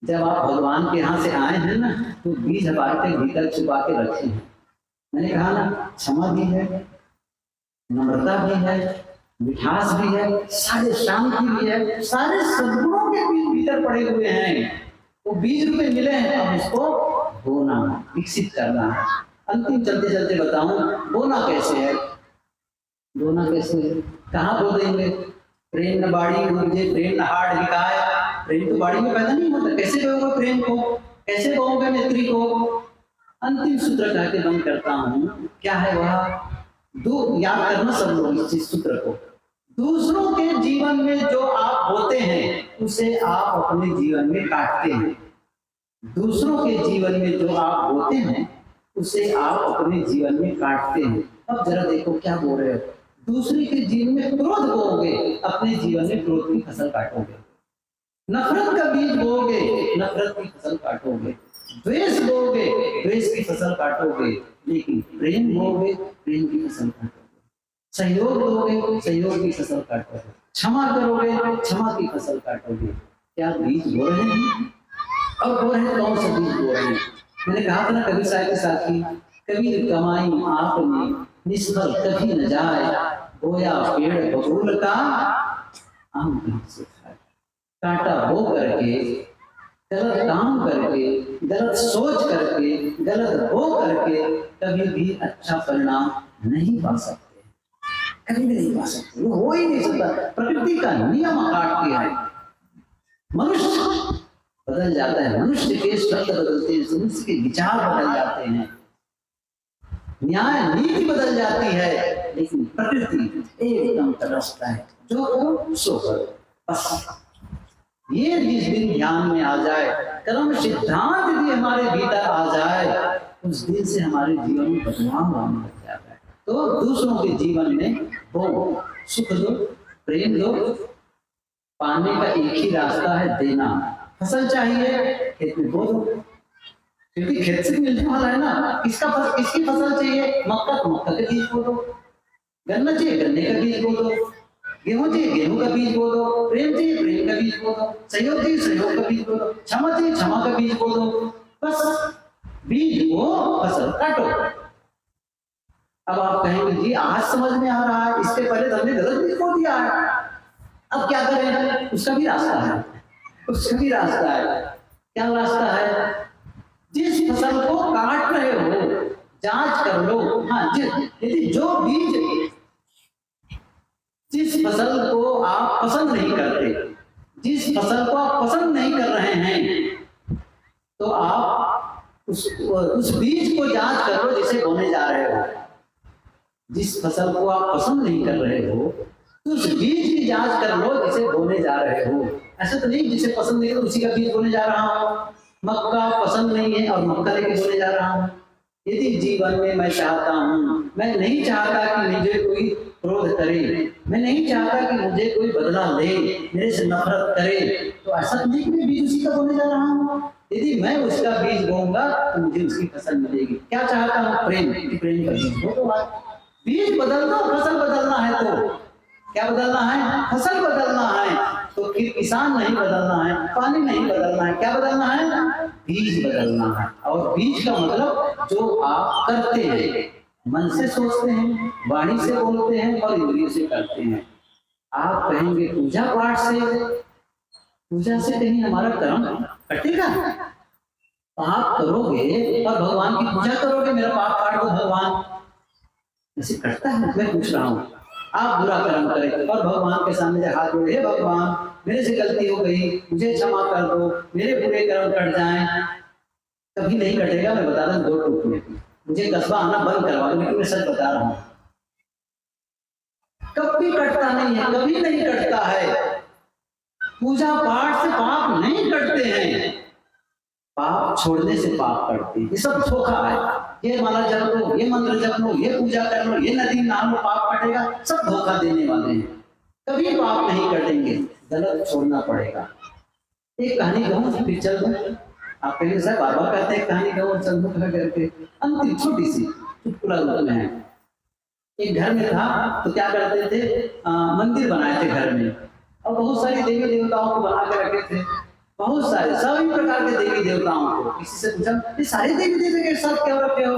जब आप भगवान के यहाँ से आए हैं ना, तो बीज हमारे भीतर छुपा के रखे हैं। मैंने कहा ना, क्षमा भी है, नम्रता भी है, मिठास भी है, सारे शांति भी है, सारे सद्गुणों के बीज भीतर पड़े हुए हैं। वो बीज रूपे मिले हैं, अब इसको बोना, विकसित करना है। अंतिम चलते चलते बताऊं बोना कैसे है। बोना कैसे है? कहाँ बो देंगे? प्रेम न बाड़ी मुझे प्रेम न हाड़ लिखाए। प्रेम तो बाड़ी में पैदा नहीं होता, कैसे बोओगे प्रेम को? कैसे बोओगे मैत्री को? अंतिम सूत्र कह के बंद करता हूँ, क्या है वह? दो याद करना सब लोग इस सूत्र को। दूसरों के जीवन में जो आप होते हैं उसे आप अपने जीवन में काटते हैं। दूसरों के जीवन में जो आप होते हैं उसे आप अपने जीवन में काटते हैं। अब जरा देखो क्या बोल रहे हो, दूसरे के जीवन में क्रोध बोओगे, अपने जीवन में क्रोध की फसल काटोगे। नफरत का बीज बोओगे, नफरत की फसल काटोगे। द्वेष बोओगे, द्वेष की फसल काटोगे। लेकिन प्रेम बोओगे, प्रेम की फसल काटोगे। सहयोग दोगे, सहयोग की फसल काटोगे। क्षमा करोगे, क्षमा की फसल काटोगे। क्या बीज बो रहे हैं? और बो रहे कौन सा बीज बो रहे हैं? मैंने कहा था ना कबीर साहब के साथी, कबीर कमाई आपने निष्फल कभी न जाए, बोया पेड़ बबूल का आम से खाए। कांटा बो करके, गलत काम करके, गलत सोच करके, गलत बो करके कभी भी अच्छा परिणाम नहीं पा सकते, कभी भी नहीं पा सकते। वो हो ही नहीं सकता। प्रकृति का नियम काट दिया है। मनुष्य बदल जाता है, मनुष्य के शब्द बदलते हैं, मनुष्य के विचार बदल जाते हैं, न्याय नीति बदल जाती है, लेकिन प्रकृति एकदम तटस्थ है। जो करो सो करो, बस ये जिस दिन ध्यान में आ जाए, कर्म सिद्धांत भी हमारे भीतर आ जाए, उस दिन से हमारे जीवन में बदलाव आने लग जाता है। तो दूसरों के जीवन में वो सुख दो, प्रेम दो। पाने का एक ही रास्ता है, देना। फसल चाहिए, खेत में बो दो, क्योंकि खेत से मिलने वाला है ना। किसकी फसल चाहिए? मक्का, तो मक्का का बीज बो दो। गन्ना चाहिए, गन्ने का बीज बो दो। गेहूं चाहिए, गेहूं का बीज बो दो। प्रेम चाहिए, प्रेम का बीज बो दो। सहयोग चाहिए, सहयोग का बीज बो दो। क्षमा चाहिए, क्षमा का बीज बो दो। बस बीज बो, फसल काटो। अब आप कहेंगे जी आज समझ में आ रहा है, इसके पहले तो हमने गलत बीज बो दिया है, अब क्या करें? उसका भी रास्ता है, उसका भी रास्ता है। क्या रास्ता है? जिस फसल को काट रहे हो जांच कर लो। हाँ, यदि जो बीज, जिस फसल को आप पसंद नहीं करते, जिस फसल को आप पसंद नहीं कर रहे हैं, तो आप उस बीज को जांच कर लो जिसे बोने जा रहे हो। जिस फसल को आप पसंद नहीं कर रहे हो, तो उस बीज की जांच कर लो जिसे बोने जा रहे हो। ऐसा तो नहीं जिसे पसंद नहीं है तो उसी का बीज बोने जा रहा हूं। मक्का पसंद नहीं है और मक्का लेके बोने जा रहा हूं। यदि जीवन में मैं चाहता हूं, मैं नहीं चाहता कि मुझे कोई क्रोध करे, मैं नहीं चाहता कि मुझे कोई बदला ले, मेरे से नफरत करे, तो ऐसा नहीं कि मैं बीज उसी का बोने जा रहा हूं। यदि मैं उसका बीज बोऊंगा तो मुझे उसकी फसल मिलेगी। क्या चाहता हूँ? प्रेम, प्रेम का बीज बो। बीज बदल दो, फसल बदलना है तो क्या बदलना है? फसल बदलना है। तो फिर किसान नहीं बदलना है, पानी नहीं बदलना है, क्या बदलना है? बीज बदलना है। और बीज का मतलब जो आप करते हैं, मन से सोचते हैं, वाणी से बोलते हैं और इंद्रियों से करते हैं। आप कहेंगे पूजा पाठ से, पूजा से कहीं हमारा कर्म कटेगा? पाप करोगे और भगवान की पूजा करोगे, मेरा पाप काट दो भगवान, ऐसे करता है? मैं पूछ रहा हूँ। आप बुरा कर्म करें और भगवान के सामने हाथ जोड़े, हे भगवान मेरे से गलती हो गई, मुझे क्षमा कर दो, मेरे बुरे कर्म कट जाएं, कभी नहीं कटेगा, मैं बता रहा हूँ 2 टूक में। मुझे कस्बा आना बंद करवा दो, लेकिन मैं सच बता रहा हूँ कभी कटता नहीं है, कभी नहीं कटता है। पूजा पाठ से पाप नहीं कटते हैं, पाप छोड़ने से पाप कटते हैं। ये सब धोखा है। ये माला जप लो, ये मंत्र जप लो, ये पूजा कर लो, ये नदी नहा लो, पाप कटेगा, सब धोखा देने वाले हैं। कभी पाप नहीं कटेंगे, गलत छोड़ना पड़ेगा। एक कहानी कहूँ फिर चल दूं। आप कहेंगे सर बाबा कहते हैं कहानी कहूँ चल दूं करके, अंतिम छोटी सी चुटकुला रूप में है। एक घर में था तो क्या करते थे, मंदिर बनाए थे घर में, और बहुत सारी देवी देवताओं को बना के रखे थे। बहुत सारे सभी प्रकार के देवी देवताओं को। किसी से पूछा ये सारे देवी देवता के साथ क्या रखे हो?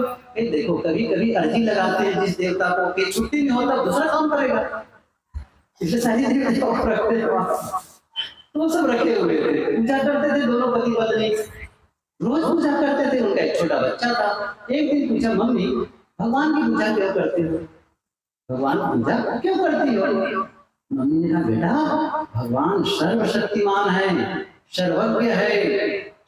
देखो कभी कभी अर्जी लगाते हैं जिस देवता को कि छुट्टी में होता दूसरा काम करेगा, इसलिए सारी देवी देवताओं को रखते हैं। तो सब रखे हुए थे, पूजा करते थे दोनों पति पत्नी, रोज पूजा करते थे। उनका एक छोटा बच्चा था। एक दिन पूछा मम्मी भगवान की पूजा क्यों करते हो? भगवान पूजा क्यों करती हो? मम्मी ने कहा बेटा भगवान सर्वशक्तिमान है, सर्वज्ञ है,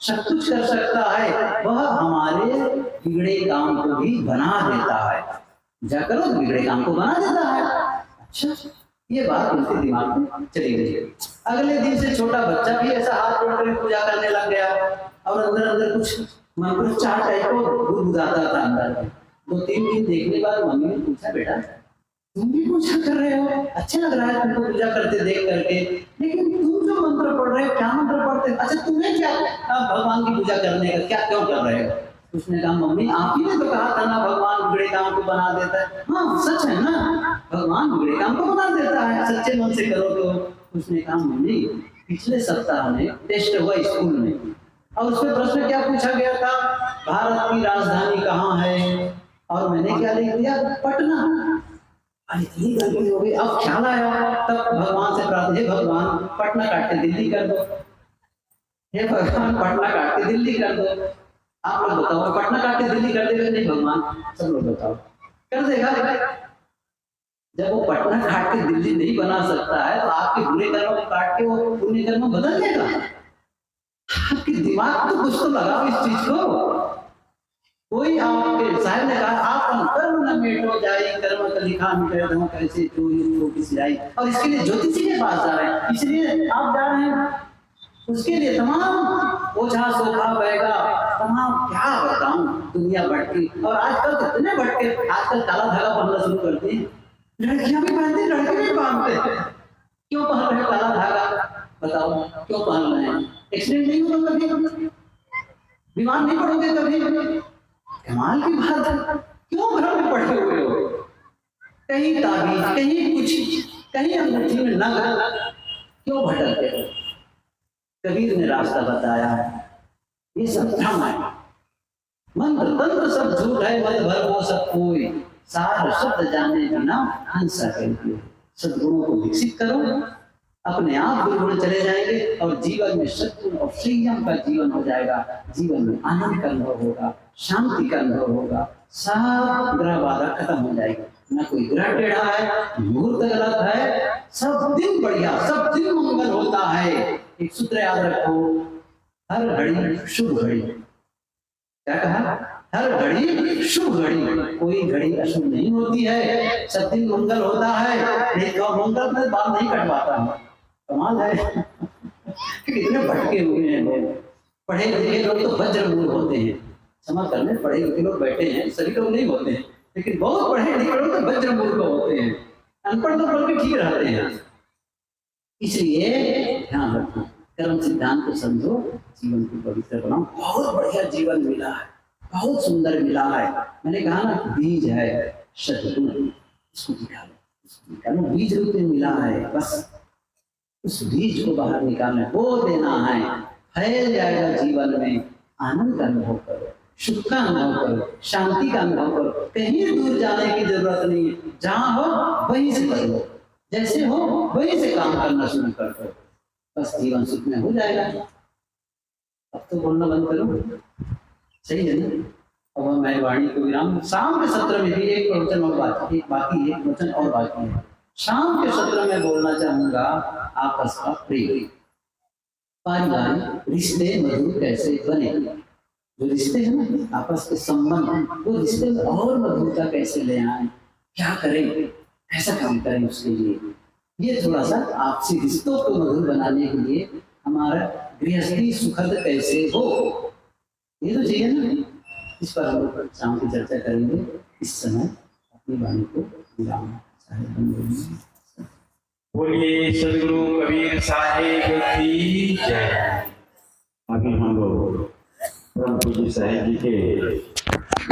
सब कुछ कर सकता है, वह हमारे बिगड़े काम को भी बना देता है। पूजा करो तो बिगड़े काम को बना देता है। अच्छा, ये बात उनके दिमाग में चली गई। अगले दिन से छोटा बच्चा भी ऐसा हाथ जोड़कर पूजा करने लग गया, और अंदर अंदर कुछ मंत्रोच्चार टाइप को गुदगुदाता था अंदर। 2-3 दिन देखने बाद मम्मी ने पूछा बेटा तुम भी पूजा कर रहे हो, अच्छा लग रहा है तुमको पूजा करते देख करके, लेकिन तुम जो मंत्र पढ़ रहे हो क्या मंत्र पढ़ते? अच्छा तुम्हें क्या भगवान की पूजा करने का क्या क्यों कर रहे हो? उसने कहा मम्मी आप ही ने तो कहा था ना भगवान बिगड़े काम को बना देता है। हाँ सच है ना, भगवान बिगड़े काम को बना देता है, सच्चे मन से करो तो। उसने कहा मम्मी पिछले सप्ताह में टेस्ट हुआ स्कूल में, और उसमें प्रश्न क्या पूछा गया था, भारत की राजधानी कहाँ है? और मैंने क्या लिख दिया, पटना। इतनी गलती हो गई। अब ख्याल आया, तब भगवान से प्रार्थना, हे भगवान पटना काट के दिल्ली कर दो, हे भगवान पटना काट के दिल्ली कर दो। आप लोग बताओ पटना काट के दिल्ली कर देगा? नहीं भगवान, सब लोग बताओ कर देगा। जब वो पटना काट के दिल्ली नहीं बना सकता है तो आपके बुरे कर्म को काट के वो पुण्य कर्म बदल देगा? आपके दिमाग तो कुछ तो लगाओ इस चीज को। कोई आपके साहब ने कहा आप कर्म न मिटो जाए, कर्म का लिखा मिटे धम कैसे चोरी किसी आई। और इसके लिए ज्योतिषी के पास जा रहे हैं, इसलिए आप जा रहे हैं, उसके लिए तमाम ओझा सोखा बहेगा, तमाम क्या बताऊं दुनिया भटकी। और आजकल कितने भटके, आजकल काला धागा पहनना शुरू करते हैं, लड़कियां भी पहनती हैं, लड़के भी पहनते। क्यों पहन रहे काला धागा? बताओ क्यों पहन रहे हैं? एक्सीडेंट नहीं होगा कभी, बीमार नहीं पड़ोगे कभी। कमाल की बात है, क्यों घर में पड़े हुए हो? कहीं ताबीज, कहीं कुछ, कहीं अंगूठी में नग, क्यों भटकते हो? कबीर ने रास्ता बताया है, ये सब भ्रम है, मंत्र तंत्र सब झूठ है, मत भर वो सब कोई, सार शब्द जाने बिना हंसा कहती है। सद्गुणों को विकसित करो, अपने आप गुरुगुण चले जाएंगे, और जीवन में सद्गुण और संयम का जीवन हो जाएगा। जीवन में आनंद का अनुभव होगा, शांति का अनुभव होगा, सब ग्रह बाधा खत्म हो जाएगी। न कोई ग्रह टेढ़ा है, मुहूर्त गलत है, सब दिन बढ़िया, सब दिन मंगल होता है। एक सूत्र याद रखो, हर घड़ी शुभ घड़ी। क्या कहा? हर घड़ी शुभ घड़ी, कोई घड़ी अशुभ नहीं होती है, सब दिन मंगल होता है। नहीं तो मंगल में बाल नहीं कटवाता है, कमाल है। कितने भटके हुए हैं लोग। पढ़े लिखे लोग तो वज्रमूल होते हैं, क्षमा करने पढ़े लिखे लोग बैठे हैं, सभी लोग नहीं होते हैं, लेकिन बहुत पढ़े लिखे लोग तो वज्रमूल होते हैं। अनपढ़ तो पढ़ के ठीक रहते हैं। इसलिए ध्यान रखो, कर्म सिद्धांत को समझो, जीवन को पवित्र बनाओ। बहुत बढ़िया जीवन मिला है, बहुत सुंदर मिला है। मैंने कहा ना बीज है सद्गुण, इसको निकालो, बीज रूप में मिला है, बस उस बीज को बाहर निकालना, वो देना है, फैल जाएगा जीवन में। आनंद का अनुभव करो, सुख का अनुभव करो, शांति का अनुभव करो। कहीं दूर जाने की जरूरत नहीं है, जहां हो वहीं से करो, जैसे हो वहीं से काम करना शुरू कर दो, बस जीवन सुख में हो जाएगा। अब तो बोलना बंद करो, सही है ना? अब मैं वाणी को विराम, शाम के सत्र में भी एक वचन और बाकी, एक वचन और बाकी है। शाम के सत्र में बोलना चाहूंगा आपस का प्रेम, पारिवारिक रिश्ते मधुर कैसे बने। जो रिश्ते हैं ना आपस के संबंध, वो रिश्ते में और मधुरता कैसे ले आए, क्या करें, कैसा काम करें उसके लिए, ये थोड़ा सा आपसी रिश्तों को मधुर बनाने के लिए हमारा गृहस्थी सुखद कैसे हो, ये तो चाहिए ना। इस पर हम लोग शाम की चर्चा करेंगे। इस समय अपनी वाणी को विराम चाहे। बोलिए सदगुरु कबीर साहिब की जय। अभी हम लोग परम पूज्य साहिब जी के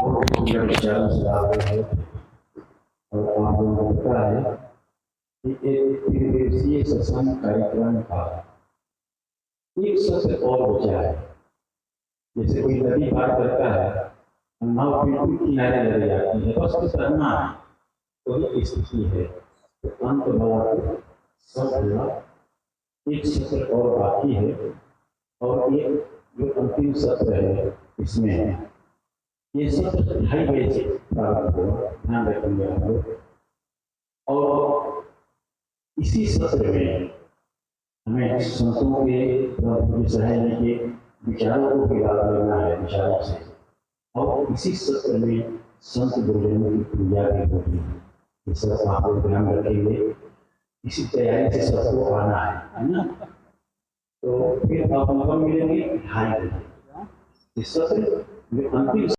बहुत सुंदर विचारों से आ रहे हैं और आप लोगों को पता है कि एक त्रिदिवसीय सत्संग कार्यक्रम का एक सत्र और बचा है। जैसे कोई नदी पार करता है, नाव बिल्कुल किनारे लग जाती है, बस कुछ करना है, वही स्थिति है। तो अंत में सब एक सत्र और बाकी है और ये जो अंतिम सत्र है इसमें ये सत्र 2:30 बजे प्रारंभ हुआ, ध्यान रखेंगे हम लोग। और इसी सत्र में हमें संतों के साहिब के विचारों को गिरा लेना है विचारों से, और इसी सत्र में संत गुरुजनों की पूजा भी होती है। ये सब आप लोग ध्यान रखेंगे, इसी तैयारी से सबको आना है ना। तो फिर आप मिलेंगे 2:30 बजे। इस सत्र जो अंतिम